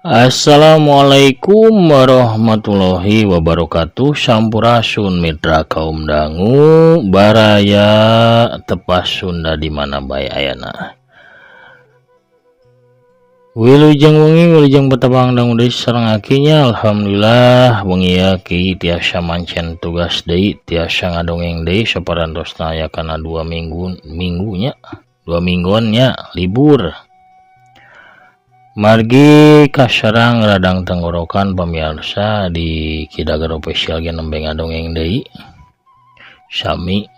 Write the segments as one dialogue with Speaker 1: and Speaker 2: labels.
Speaker 1: Assalamualaikum warahmatullahi wabarakatuh. Sampurasun mitra kaum dangu baraya tepas Sunda di mana bae ayana. Wilujeng wengi wilujeng betabang dangu deui sareng akinya. Alhamdulillah wengi ya ki tiasa mancen tugas deui, tiasa ngadongeng deui saparantosna aya kana 2 minggunya libur. Margi kasarang radang tenggorokan pemirsa di Kidagar Official ge nembe ngadongeng deui. Sami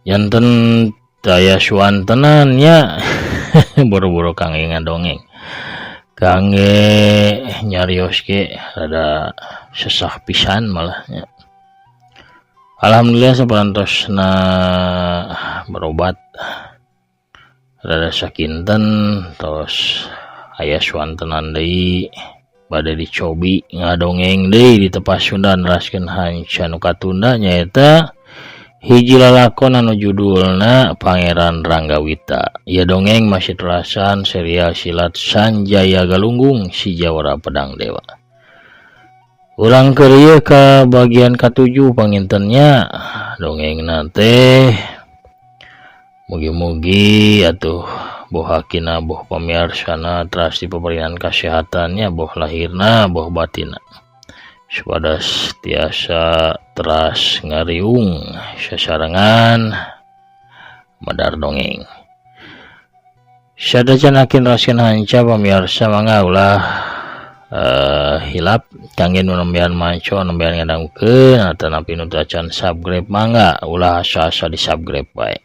Speaker 1: janten daya suantenan nya boro-boro kangge ngadongeng. Kangge nyarios ge rada sesah pisan malah nya. Alhamdulillah saparantosna berobat rada sakinten terus aya suantenan deui bade dicobi ngadongeng deui di tepas Sunda neraskeun hanca nu katunda nyaeta hiji lalakon anu judulna Pangeran Ranggawita. Ieu dongeng masih terasan serial silat Sanjaya Galunggung si Jawara Pedang Dewa. Urang keur ieu ka bagian ka-7 pangintennya dongengna teh mugi-mugi atuh boh hakina boh pamiarsana teras dipaberian kasehatannya boh lahirna boh batina supados tiasa teras ngariung sasarengan madar dongeng. Sadajanakeun raskeun hanca pamiarsa mangga ulah hilap kangge nu nembean manco nembean ngadangukeun atanapi nu teu acan subscribe mangga ulah asa-asa di subscribe bae.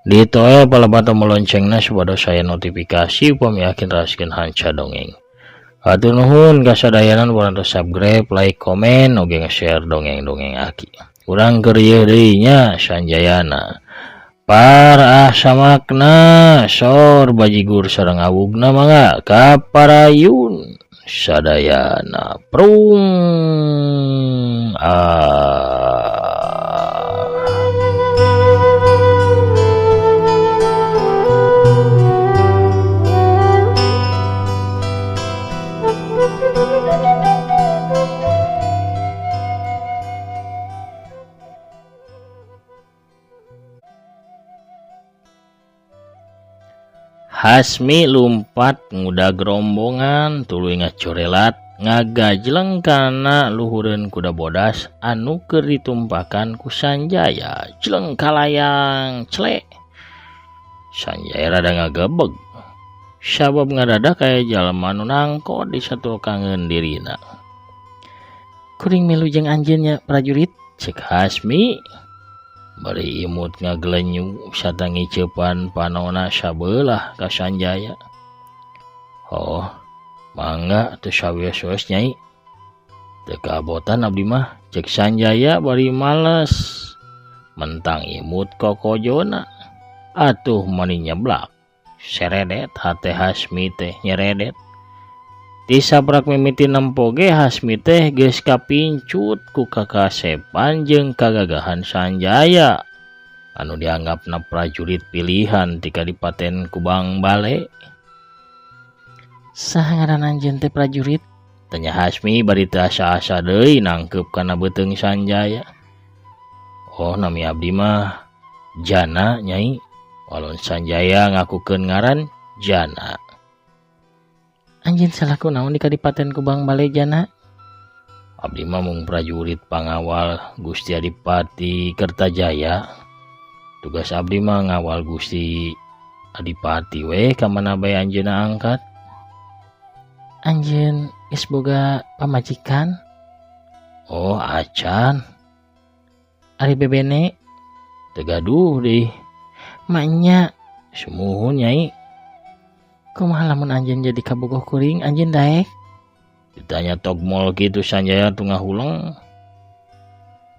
Speaker 1: Ditoe palebatan meloncengna supados saya notifikasi upami yakin raskeun hanca dongeng. Hatur nuhun kasadayanan parantos subscribe, like, komen, oge nge-share dongeng-dongeng aki. Urang keur ieu deui nya sanjayana. Para samakna sor bajigur sareng awugna mangga kaparayun sadayana prung Hasmi lumpat ngudag rombongan tuluy ngacorelat ngagajleng kana luhureun kuda bodas anu keur ditumpakan ku Sanjaya. Jleng kalayang clek. Sanjaya rada ngagebeg sabab ngadadak kaya jalma nu nangkot di satulkangeun dirina. Kuring milu jeung anjeun nya prajurit cek Hasmi. Bari imut ngaglenyu satangi ceupan panona sabelah ka Sanjaya. Oh, mangga teu sawios-wios nyai. Teu kaabotan abdi mah cek Sanjaya bari males. Mentang imut kokojona. Atuh mani nyeblak. Seredet hate Hasmi teh nyeredet. Ti sabrak mimiti nempo ge Hasmi teh geus kapincut ku kakasepan jeung kagagahan Sanjaya anu dianggapna prajurit pilihan ti Kadipaten Kubang Bale. Saha ngaran anjeun teh prajurit? Tanya Hasmi bari teu asa-asa deui nangkep kana beuteung Sanjaya. Oh nami abdi mah Jana nyai. Walon Sanjaya ngakukeun ngaran Jana. Anjeun salaku naon di Kadipaten Kubang Bale Jana? Abdi mah mung prajurit pangawal Gusti Adipati Kertajaya. Tugas abdi mah ngawal Gusti Adipati we ka mana bae anjeunna angkat. Anjeun geus boga pamajikan? Oh acan. Ari bebene teu gaduh deui. Maknya sumuhun nyai. Kumaha lamun anjeun jadi kabogoh kuring anjeun daek? Ditanya togmol kitu Sanjaya tengah huleng.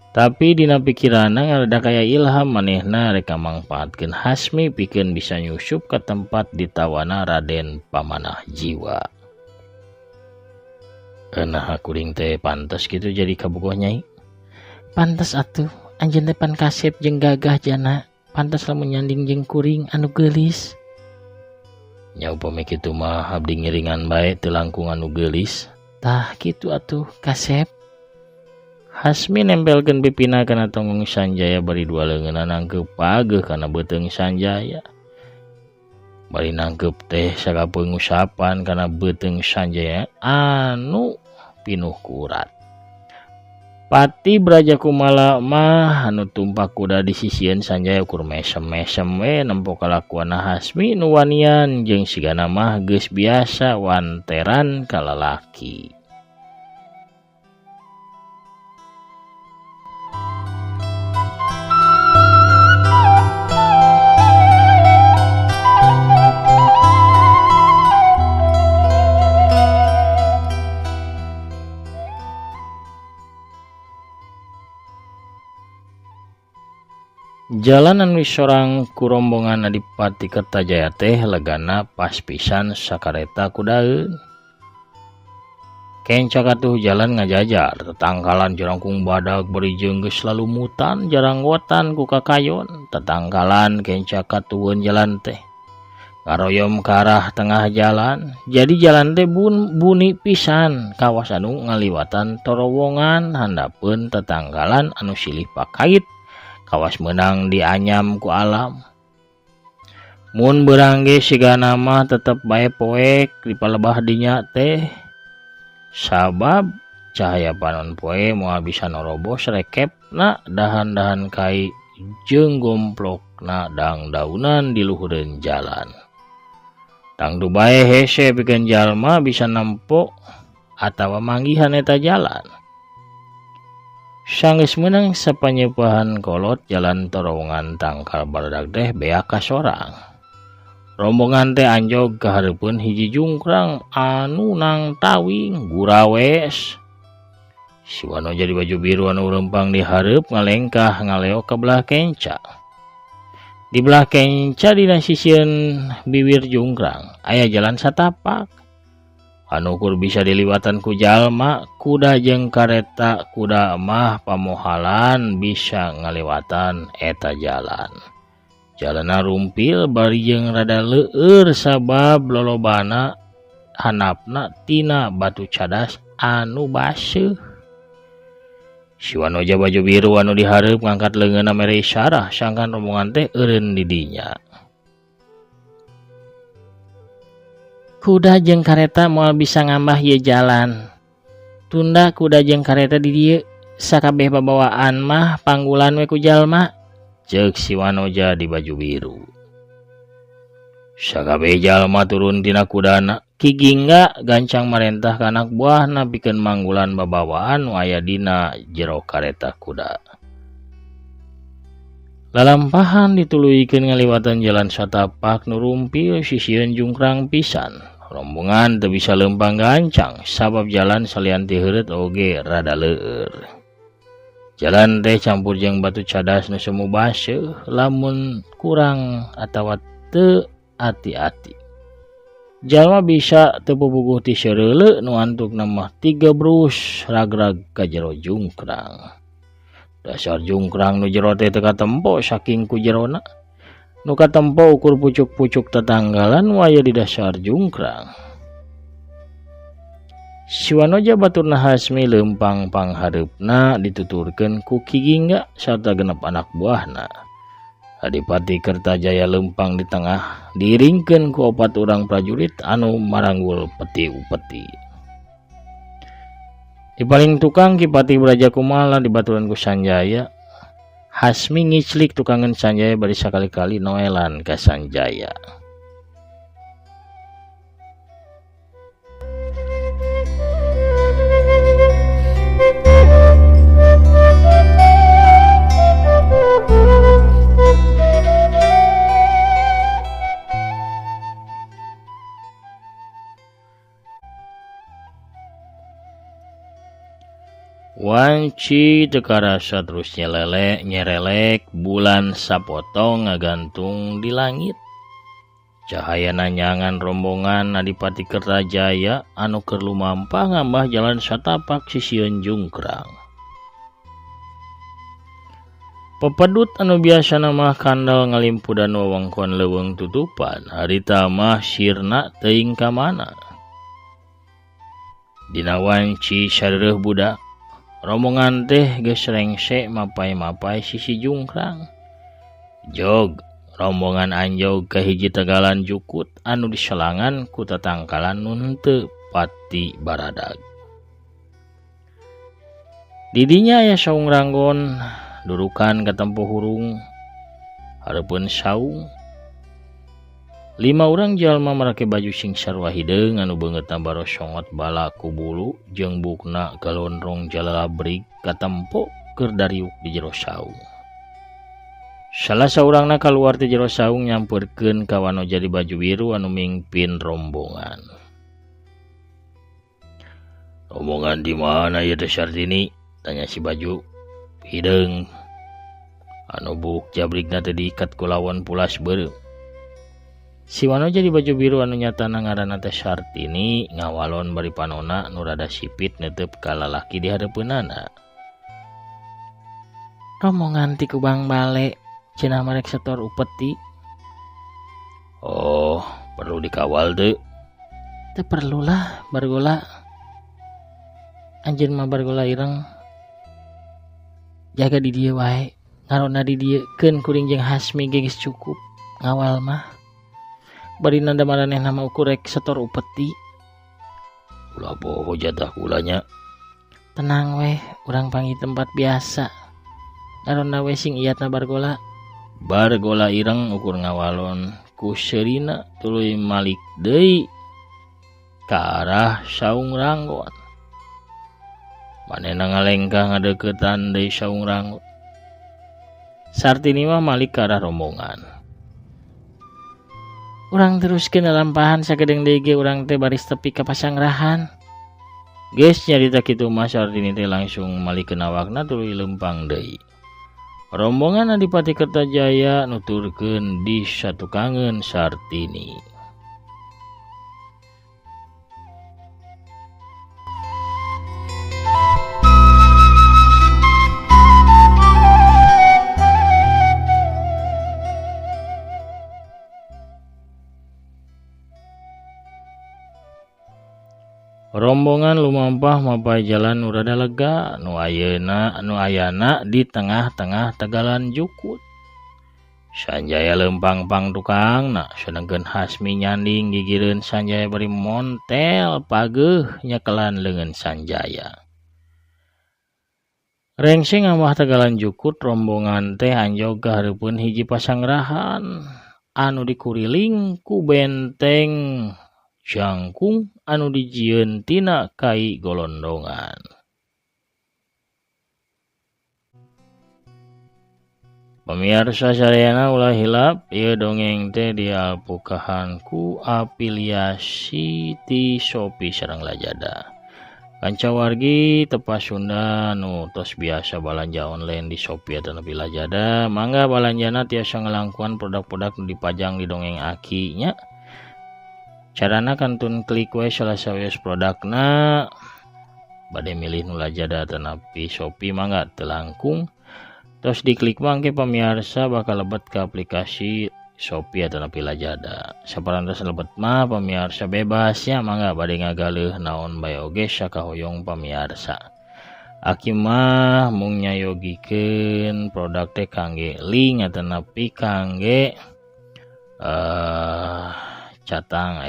Speaker 1: Tapi dina pikiranna ngarada kaya ilham manehna rek mangpaatkeun Hasmi pikeun bisa nyusup ka tempat ditawana Raden Pamanah Jiwa. Nah kuring teh pantes kitu jadi kabogoh nyai. Pantes atuh anjeun teh pan kasep jeung gagah Jana. Pantes lamun nyanding jeung kuring anu geulis. Nya upami kitu mah abdi ngiringan bae teu langkung anu geulis. Tah kitu atuh Kasep. Hasmi nempelkeun pipina kana tonggong Sanjaya bari dua leungeunna nangkeup pageuh kana beuteung Sanjaya. Bari nangkeup teh sakapeung ngusapan kana beuteung Sanjaya anu pinuh ku urat. Pati Braja Kumala mah anu tumpak kuda di sisieun Sanjaya ukur mesem-mesem we nempo kalakuanna Hasmi nu wanian jeung sigana mah geus biasa wanteran ka lalaki. Jalanan wis sorang ku rombongan Adipati Kertajaya teh legana pas pisan sakareta kudaeun. Kencak atuh jalan ngajajar tetangkalan jerangkung badag beri jeung geus lalumutan jaranggotan ku kakayon. Tetangkalan kencak katueun jalan teh ngaroyom ke arah tengah jalan. Jadi jalan teh buni pisan kawas anu ngaliwatan terowongan handapeun tetangkalan anu silih pakait kawas menang dianyam ku alam. Mun beurang ge sigana mah tetep bae poek di palebah dinya teh. Sabab cahaya panon poe moal bisa norobos rekepna dahan-dahan kai jeung gomplokna dang-daunan di luhureun jalan. Tangtu bae hese pikeun jalma bisa nempo atawa manggihan eta jalan. Sanggeus meunang sapanyepahan kolot jalan terowongan tangkal barudak teh beak ka sorang. Rombongan teh anjog ka hareupeun hiji jungkrang anu nang tawing gurawes. Si Wano jadi baju biru anu rempang di hareup ngalengkah ngaleo ka belah kenca. Di belah kenca dina sisieun bibir jungkrang aya jalan satapak. Anu ukur bisa diliwatan ku jalma, kuda jeung kareta. Kuda mah pamohalan bisa ngaliwatan eta jalan. Jalanna rumpil bari jeung rada leueur sabab lolobana handapna tina batu cadas anu baseuh. Si Wanoja baju biru anu di hareup ngangkat leungeunna mere isyarah sangkan rombongan teh eureun di dinya. Kuda jeung kareta moal bisa ngambah ieu jalan. Tunda kuda jeung kareta di dieu sakabeh babawaan mah panggulan we ku jalma, ceuk si Wanoja di baju biru. Sakabeh jalma turun tina kudana, Ki Gingga gancang marentah ka anak buahna pikeun manggulan babawaan nu aya dina jero kareta kuda. Lalampahan dituluykeun ngaliwatan jalan satapak nu rumpil sisieun jungkrang pisan. Rombongan teu bisa leumpang gancang sabab jalan salian ti heureut oge rada leueur. Jalan teh campur jeung batu cadas nu semu baseuh lamun kurang atawa teu ati-ati. Jalma bisa teu pupuguh ti seureuleu nu antukna mah 3 brus ragrag ka jero jungkrang. Dasar jungkrang nu jero teh teu katempo saking ku jerona. Nu katempo ukur pucuk-pucuk tetanggalan waya di dasar jungkrang. Si Wanoja baturna Hasmi leumpang panghareupna dituturkeun ku Ki Gingga sarta genep anak buahna. Adipati Kertajaya leumpang di tengah diiringkeun ku 4 urang prajurit anu maranggul peti upeti. Di paling tukang Kipati Braja Kumala dibaturan ku Sanjaya. Hasmi ngiclik tukangan Sanjaya bari sakali-kali noelan ka Sanjaya. Wanci teu karasa terus nyerelek bulan sapotong ngagantung di langit. Cahaya nanyangan rombongan Adipati Kertajaya anu keur lumampah ngambah jalan satapak sisieun jungkrang. Pepedut anu biasa mah kandal ngalimpudan wewengkon leuweung tutupan, harita mah sirna teuing ka mana. Dina wanci sareureuk budak, rombongan teh geus rengse mapai-mapai sisi jungkrang. Jog, rombongan anjog ka hiji tegalan jukut anu diselangan ku tatangkalan nu henteu pati baradag. Didinya aya saung ranggon durukan ka tempo hurung hareupeun saung. 5 urang jalma marake baju sing sarua hideung anu beungeutna baros songot bala ku bulu jeung bukna galondrong jalalabrig ka tempo keur dariuk di jero saung. Salah saurangna kaluar ti jero saung nyampeurkeun ka wano jadi baju biru anu mingpin rombongan. "Rombongan di mana ya teh Sartini?" tanya si baju hideung anu buk jabrigna teh diikat ku lawan pulas beureum. Si wano jadi baju biru anu nyatana ngaranna teh Sartini ngawalon bari panonna nu rada sipit neuteup ka lalaki di hareupeunana. "Rombongan ti Kubang Bale, cenah marek setor upeti." "Oh, perlu dikawal teu?" "Teu perlulah, bargola. Anjeun mah bargola ireng. Jaga di dieu wae. Ngarona di dieu keun kuring jeung Hasmi geus cukup ngawal mah. Bari nanda maranehna mah ukur rek setor upeti." "Ulah poho jatah kulanya." "Tenang weh, urang panggih tempat biasa. Ngarona we sing iyatna bargola." Bargola ireng ukur ngawalon ku seurina tuluy malik deui ka arah saung ranggon. Manehna ngalengkah ngadeuketan deui saung ranggon. Sartini mah malik ka arah rombongan. "Urang teruskeun lalampahan sakedeng deui ge urang teh baris tepi ka pasangrahan." Geus nyarita kitu mah Sartini teh langsung malikeun awakna tuluy leumpang deui. Rombongan Adipati Kertajaya nuturkeun di satukangeun Sartini. Rombongan lumampah mapai jalan nu rada lega nu ayana di tengah-tengah tegalan jukut. Sanjaya leumpang pang tukangna sedengkeun Hasmi nyanding gigireun Sanjaya bari montel pageuh nyekelan leungeun Sanjaya. Rengseng ambah tegalan jukut rombongan teh anjog ka hareupeun hiji pasangrahan anu dikuriling ku benteng jangkung anu dijieun tina kai golondongan. Pamirsa sadayana ulah hilap, ieu dongeng teh dialpukahan ku afiliasi ti Shopee sareng Lazada. Kanca wargi tepas Sunda nu tos biasa balanja online di Shopee atawa di Lazada, mangga balanjana tiasa ngalangkuan produk-produk nu dipajang di dongeng Aki nya. Carana kantun klik we salah sawios produkna bade milih nu Lazada atawa Shopee mangga teu langkung. Tos diklik mangke pamirsa bakal lebet ke aplikasi Shopee atawa Lazada. Saparantos lebet mah pamirsa bebas ya mangga bade ngagaleuh naon bae oge sakahoyong pamirsa. Aki mah mung nyayogikeun produk teh kangge link atawa kangge catang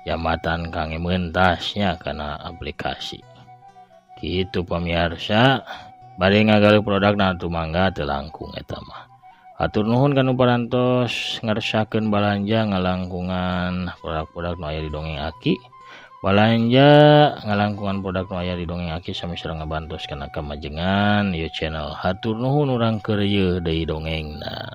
Speaker 1: jambatan kangge mentasnya kana aplikasi gitu pamirsa. Bade ngagaleuh produk na atuh mangga teu langkung eta mah. Hatur nuhun kanu parantos ngaresakeun balanja ngalangkungan produk-produk nu aya di dongeng Aki. Balanja ngalangkungan produk nu aya di dongeng Aki sami sareng ngabantos kana kamajengan ieu channel. Hatur nuhun urang keur ieu deui dongengna.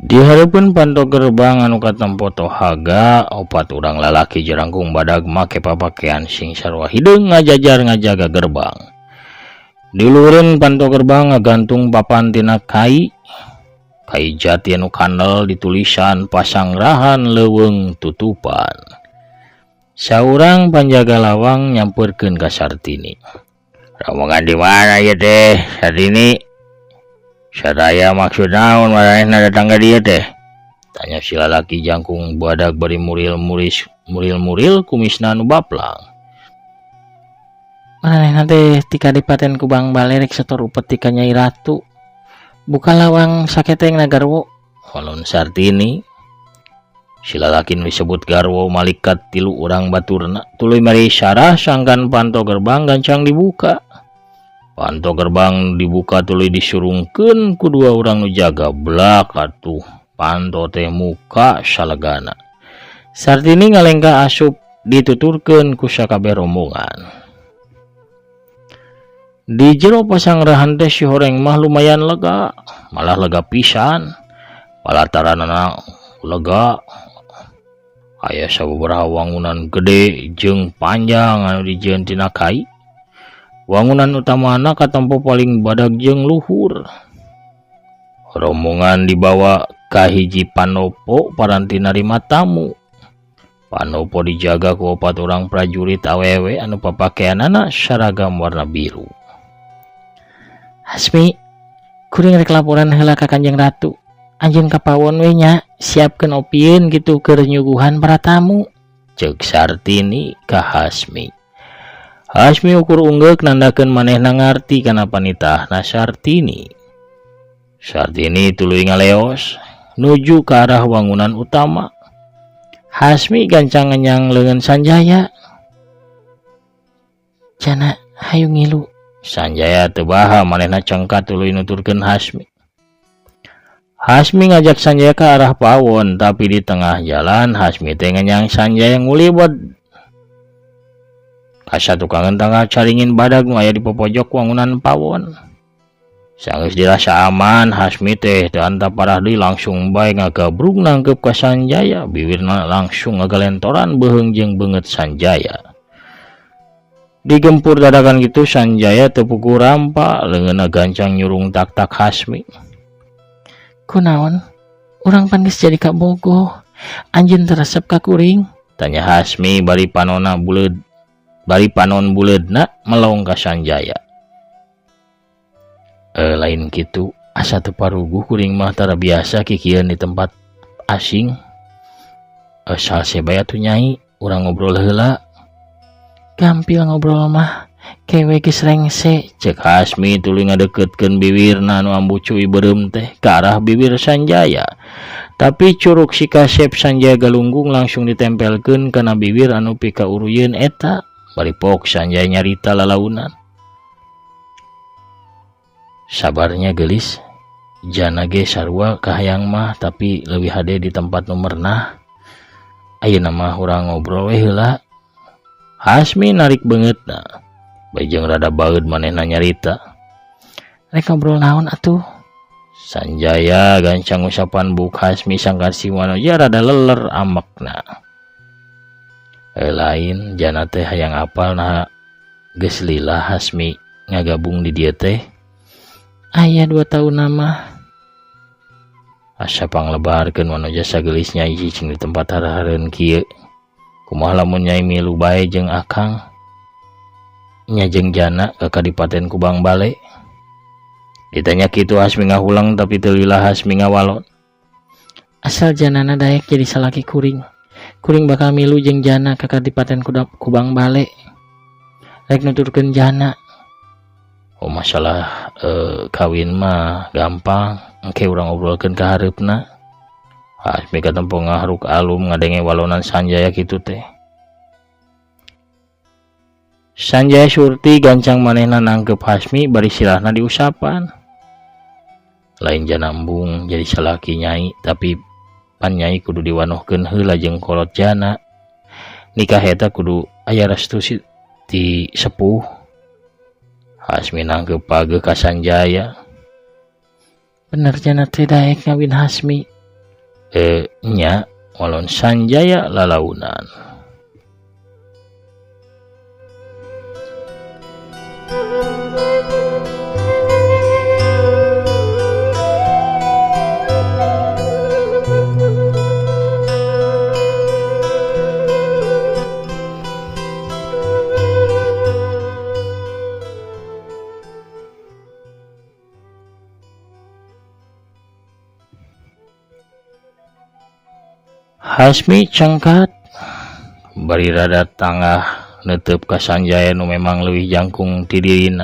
Speaker 1: Dihareupeun panto gerbang anu katempo tohaga opat urang lalaki jerangkung badag make papakean sing sarua hideung ngajajar ngajaga gerbang. Di luhureun panto gerbang ngagantung papan tina kai jati anu kandel ditulisan pasanggrahan leuweung tutupan. Saurang panjaga lawang nyampeurkeun ka Sartini. "Rombongan di mana ya teh, Sartini? Sadaya maksud naon manehna datang ka dieu teh?" tanya si lalaki jangkung badag bari muril kumisna anu baplang.
Speaker 2: "Manehna teh ti Kadipaten Kubang Bale rek sator upeti ka Nyai Ratu. Buka lawang saketeng na garwo,"
Speaker 1: Walon Sartini. Si lalaki nu disebut garwo malikat 3 urang baturna tuluy mari syarah sangkan panto gerbang gancang dibuka. Panto gerbang dibuka tuluy disurungkeun ku 2 urang nu jaga blak atuh panto teh muka salegana. Sartini ngalengka asup dituturkeun ku sakabeh rombongan. Di jero pasanggrahan teh si horeng mah lumayan lega, malah lega pisan. Palataranna lega aya sababaraha wangunan gede jeung panjang anu dijieun tina kai. Wangunan utamana katempo paling badag jeung luhur. Rombongan dibawa ka hiji panopo paranti narima tamu. Panopo dijaga ku 4 urang prajurit awewe anu papakeanana saragam warna biru.
Speaker 2: "Hasmi, kuring rek laporan heula ka Kanjeng Ratu. Anjeun ka pawon we nya, siapkeun opieun kitu keur nyuguhan para tamu,"
Speaker 1: ceuk Sartini ka Hasmi. Hasmi ukur unggek nandakeun manehna ngarti kana panitahna Sartini. Sartini tuluy ngaleos nuju ka arah wangunan utama. Hasmi gancang ngenyang leungeun Sanjaya.
Speaker 2: "Jana, hayu ngilu."
Speaker 1: Sanjaya teu baha manehna cengkat tuluy nuturkeun Hasmi. Hasmi ngajak Sanjaya ke arah pawon, tapi di tengah jalan Hasmi teh ngenyang Sanjaya ngulibet ka satukangan tangga caringin badag nu aya di popojok wangunan pawon. Sanggeus dirasa aman, Hasmi teh teu antap parah deui langsung bae ngagabrug nangkep ka Sanjaya, bibirna langsung ngagalentoran beuheung jeung beungeut Sanjaya. Digempur dadakan gitu Sanjaya teu puguh rampa, leungeunna gancang nyurung tak-tak Hasmi.
Speaker 2: "Kunaon? Urang pan geus jadi kabogoh. Anjeun teu resep ka kuring?"
Speaker 1: tanya Hasmi bari panon buleudna melong ka Sanjaya. Lain kitu, asa teu paruguh kuring mah tara biasa kikieun di tempat asing. Salse bae atuh Nyai, urang ngobrol heula.
Speaker 2: "Gampil ngobrol mah, kewe geus rengse,"
Speaker 1: ceuk Hasmi tuluy ngadeukeutkeun bibirna anu ambu cuy beureum teh ka arah bibir Sanjaya. Tapi curug si kasep Sanjaya galunggung langsung ditempelkeun kana bibir anu pika uruyeun eta. Bari pok Sanjaya nyarita lalaunan. "Sabarnya gelis, jana ge sarua kahayang mah tapi leuwih hade di tempat nu meurnah. Ayeuna mah urang ngobrol we heula." Hasmi narik beungeutna. Bae jeung rada baeud manehna nyarita.
Speaker 2: "Rek ngobrol naon atuh?"
Speaker 1: Sanjaya gancang usapan buk Hasmi sangkan si wanoja rada leler ambekna. Lain jana teh hayang apal nah geus lila Hasmi ngagabung di dieu teh.
Speaker 2: "Aya 2 tahun mah."
Speaker 1: Asa panglebarkeun wanoja sagelis Nyai cicing di tempat hara-hareun kieu. Kumaha lamun Nyai milu bae jeung akang? Nya jeung jana ka Kadipaten Kubang Bale. Ditanya kitu Hasmi ngahulang tapi teu lila Hasmi ngawalon.
Speaker 2: "Asal janana daek jadi salaki kuring. Kuring bakal milu jeung jana ka Kadipaten Kubang Bale. Rek nuturkeun jana."
Speaker 1: "Oh masalah kawin mah gampang, engke urang obrolkeun ka hareupna." Hasmi katempo ngahruk alum ngadenge walonan Sanjaya kitu teh. Sanjaya surti gancang manehna nangkep Hasmi bari silahna diusapan. Lain janambung jadi salaki Nyai, tapi pan Nyai kudu diwanohkeun heula jeung kolot jana. Nikah eta kudu aya restu ti sepuh. Hasmi nangkep pageuh ka Sanjaya.
Speaker 2: "Bener jana teh daek ngawin Hasmi.
Speaker 1: nya walon Sanjaya lalaunan. Hasmi cangkat bari rada tangah netep ka Sanjaya nu memang leuwih jangkung ti dirina.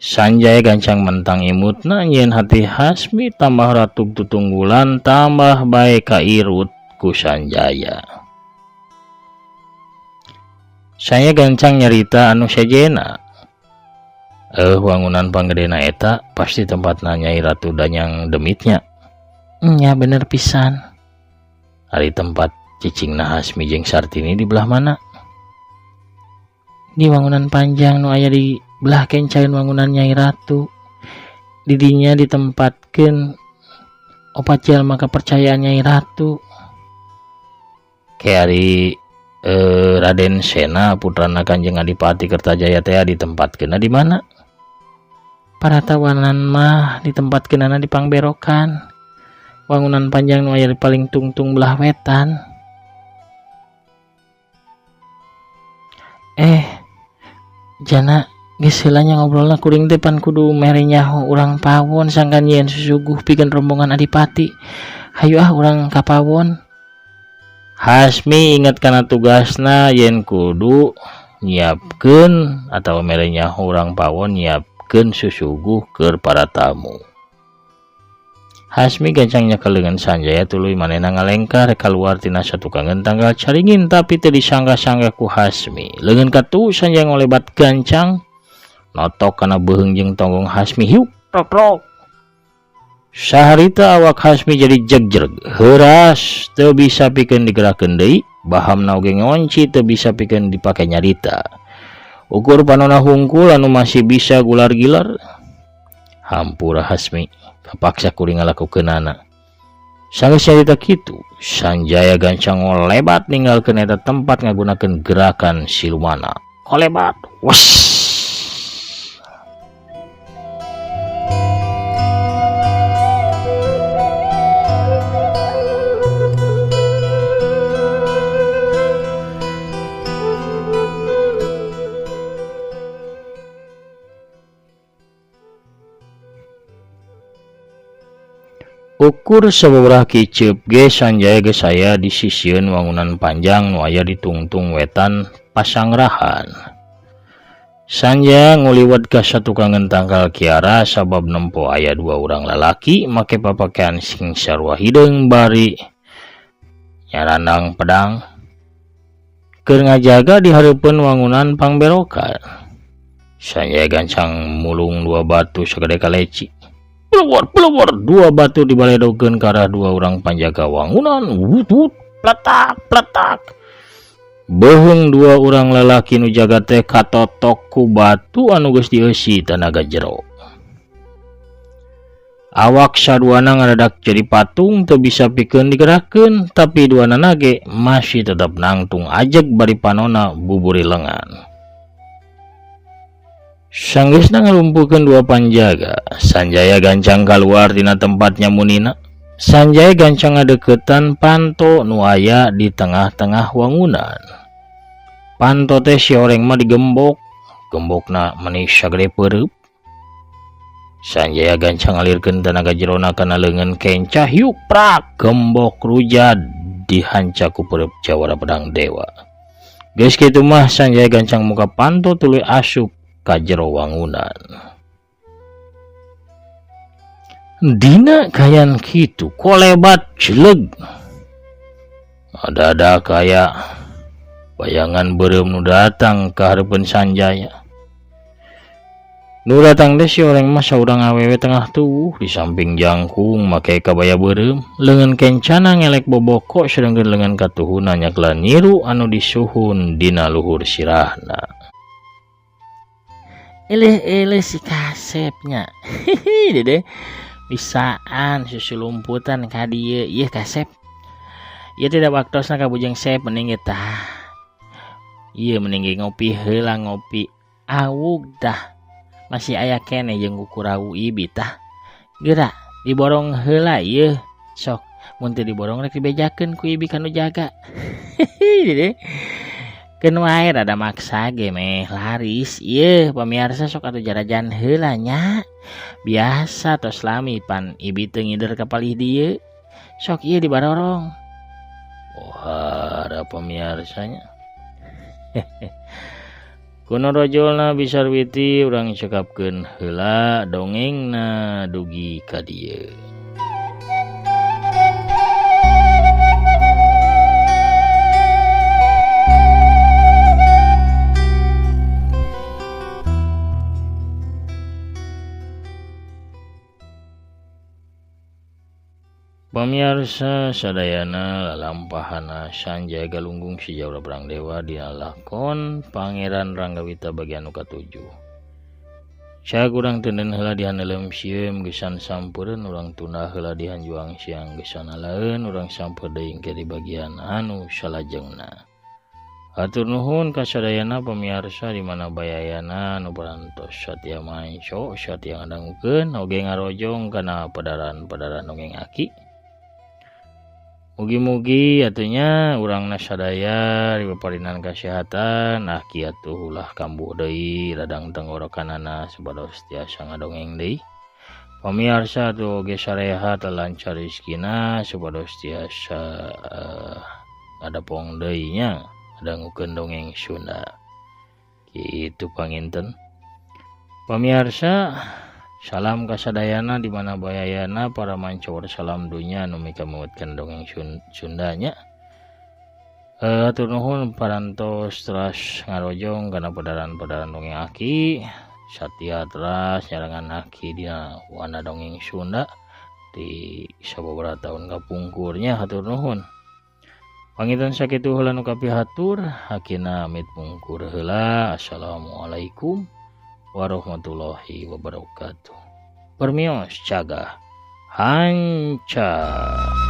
Speaker 1: Sanjaya gancang mentang imutna nyen hati Hasmi tambah ratug tutunggulan tambah bae kairut ku Sanjaya. Saya gancang nyarita anu sejena. Wangunan panggedena eta pasti tempatna Nyai Ratu Danyang Demitnya.
Speaker 2: Nya bener pisan.
Speaker 1: Ari tempat cicingna Hasmi jeung Sartini di belah mana?
Speaker 2: Di wangunan panjang nu aya di belah kencaeun wangunan Nyai Ratu. Di dinya ditempatkeun opat jalma kepercayaan Nyai Ratu.
Speaker 1: Kayak Raden Sena putrana Kanjeng Adipati Kertajaya teh ditempatkeunna di mana?
Speaker 2: Para tawanan mah ditempatkeunana di pangberokan. Wangunan panjang nu aya di paling tungtung belah wetan. Jana geus heula nya ngobrolna kuring teh pan kudu mere nyaho urang pawon sangkan yen susuguh pikeun rombongan Adipati. Hayu urang ka pawon.
Speaker 1: Hasmi ingat kana tugasna yen kudu nyiapkeun atau mere nyaho urang pawon nyiapkeun susuguh keur para tamu. Hasmi gancang nyakeleungan Sanjaya tuluy manehna ngalengkar kaluar tina satukangeun tanggal caringin tapi teu disangga-sangga ku Hasmi. Leungeun katu Sanjaya ngolebat gancang notok kana beuheung jeung tonggong Hasmi hiuk prok. Saharita awak Hasmi jadi jegreg, heuras teu bisa pikeun digerakkeun deui, bahamna oge ngonci teu bisa pikeun dipake nyarita. Ukur panonna hungkul anu masih bisa gular-gilar. Hampura Hasmi kapaksa kuring ngalakukeunana. Sanggeus nyarita kitu, Sanjaya gancang ngolebat ninggalkeun eta tempat ngagunakeun gerakan silumana. Kolebat, wes. Ukur sababaraha kiceup ge Sanjaya geus aya di sisieun wangunan panjang nu aya di tungtung wetan Pasangrahan. Sanjaya nguliwat ka satukangeun tangkal kiara sabab nempo aya dua urang lalaki make papakean sing sarua hideung bari nyarandang pedang keur ngajaga di hareupeun wangunan pangberokan. Sanjaya gancang mulung dua batu sagede kaleci. Pelewar, dua batu dibaledokeun ke arah dua orang panjaga wangunan. Wut, pletak. Beuheung dua orang lalaki nu jaga teh katotok ku batu anu geus dieusi tanaga jero. Awak saduana ngaradak jadi patung teu bisa pikeun digerakkeun, tapi duana nage masih tetap nangtung ajeg bari panonna buburi lengan. Sanggeusna ngalumpuhkeun dua panjaga, Sanjaya gancang kaluar tina tempatnya munina. Sanjaya gancang ngadeuketan Panto nu aya di tengah-tengah wangunan. Panto teh si oreng mah digembok, gembokna manis sagede peureub. Sanjaya gancang ngalirkeun tenaga jerona kana leungeun kencah hiuk prak, gembok rujad dihanca ku peureub jawara pedang dewa. Geus kitu mah Sanjaya gancang muka Panto tuluy asup ka jero wangunan. Dina kayan kitu kolebat jeleg. Ada kaya bayangan beureum nu datang ka hareupeun Sanjaya. Nu datang teh si oreng mah saurang awewe tengah tuwuh di samping jangkung make kabaya beureum, leungeun kencana ngelek boboko sedengkeun leungeun katuhuna nyakla niru anu disuhun dina luhur sirahna.
Speaker 2: Eleh si kasepnya. Dede bisaan susulumputan ka dieu ieu kasep. Ieu tidak waktosna ka bujang sep mending tah. Ieu mending ngopi heula ngopi awug dah. Masih aya keneh jeung ukurawu ibi tah. Geura diborong heula ieu sok mun teu diborong rek dibejakeun ku ibi kanu jaga. Keun wae rada maksa ge meh laris ieu pamirsa sok atuh jarajan heula nya. Biasa tos lami pan ibi teu ngider ka palih dieu. Sok ieu dibarorong.
Speaker 1: Wah, ada pemirsanya. Kuno rojolna bisa witi urang cekapkeun heula dongengna dugi ka dieu. Pamirsa sadayana lalampahana Sanjaya Galunggung si Jawa Brang Dewa dina lakon Pangeran Ranggawita bagian nu katujuh. Cak urang tenden heula dihandelem sieum gesan sampureun urang tunda heula dihanjuang siang gesan alaeun urang samper deui engke di bagian anu salajengna. Hatur nuhun ka sadayana pamirsa di mana bayayana nu parantos satya manco satya ngadangukeun oge ngarojong kana padaran-padaran dongeng aki. Mugi-mugi atunya urangna sadaya dipaparinan kasehatan aki atuh ulah kambuh deui radang tenggorokanana supados tiasa ngadongeng deui. Pamirsa atuh oge sarehat lancar rezekina supados tiasa ngadapong deui nya ngadangukeun dongeng Sunda. Kitu panginten. Pamirsa salam kasadayana di mana bayayana para mancor salam dunya anu mika mewetkeun dongeng Sundanya. Hatur nuhun parantos teras ngarojong kana padaran-padaran dongeng aki. Satya teras nyarangan aki dina wana dongeng Sunda di sababaraha taun kapungkurnya hatur nuhun. Panginten sakitu heula nu kapihatur hakina amit pungkur heula. Assalamualaikum warahmatullahi wabarakatuh. Permios cagah hancur.